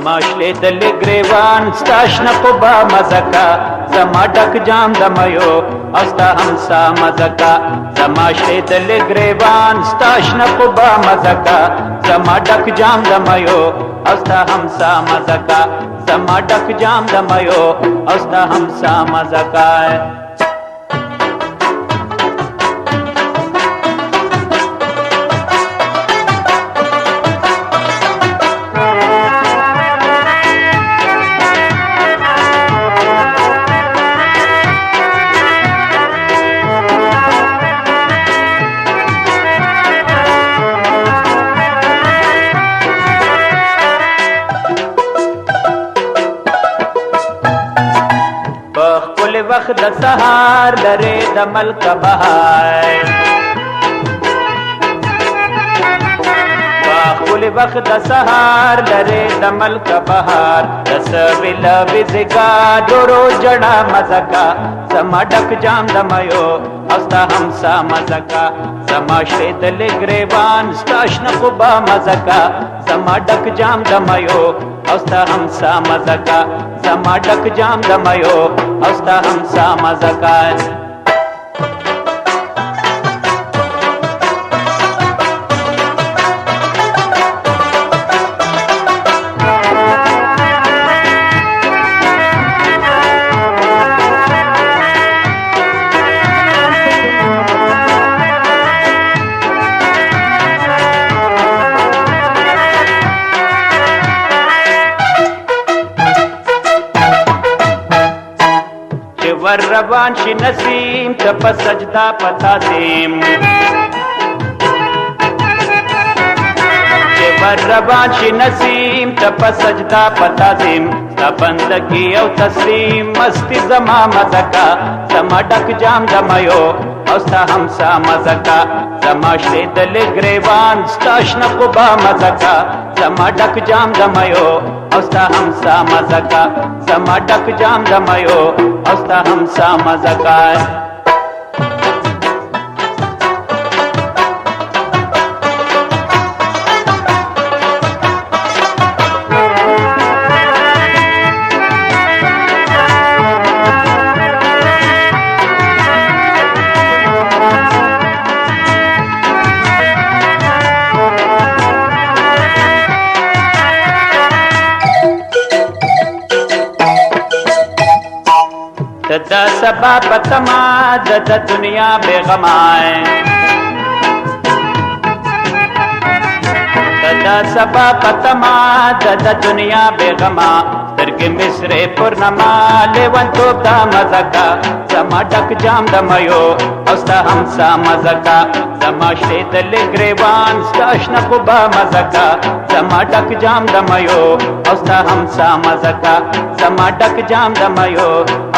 زماشلی دل گریوان ستاشنه خوبا مزکا زما ډک جام دمایو استا همسا مزکا زماشلی دل گریوان ستاشنه خوبا مزکا زما ډک جام دمایو استا همسا مزکا زما ډک جام دمایو استا همسا مزکا وقت د سهار لري د ملک بهار خپل وخت د سهار لري د ملک بهار د سویل بزګا ډورو جړه مزکا زما ډک جام دمایو استا همسا مزکا زما شې دل گریوان ستاشنه خوبا مزکا زما ډک جام دمایو استا همسا مزکا زما ډک جام دمایو استا همسا مزکا ور روان شي نسیم ته په سجدا پتا دیم ور روان شي نسیم ته په سجدا پتا دیم تا بندگی او تسلیم مستی زما مزکا زما ډک جام دمایو استا همسا مزکا زما شې دل گریوان ستاشنه خوبا مزکا زما ډک جام دمایو استا همسا مزکا زما ډک جام دمایو استا همسا مزکا دا سبا پتما د دنیا بیغمائے دا سبا پتما د دنیا بیغما درگ مصر پرنما لیون توب دا مزکا زما ډک جام دمایو استا همسا مزکا زما شې دل گریوان ستاشنه خوبا مزکا زما ډک جام دمایو استا همسا مزکا زما ډک جام دمایو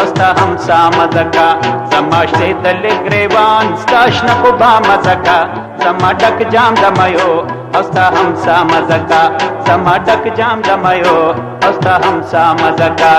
استا همسا مزکا زما شې دل گریوان ستاشنه خوبا مزکا زما ډک جام دمایو استا همسا مزکا زما ډک جام دمایو استا همسا مزکا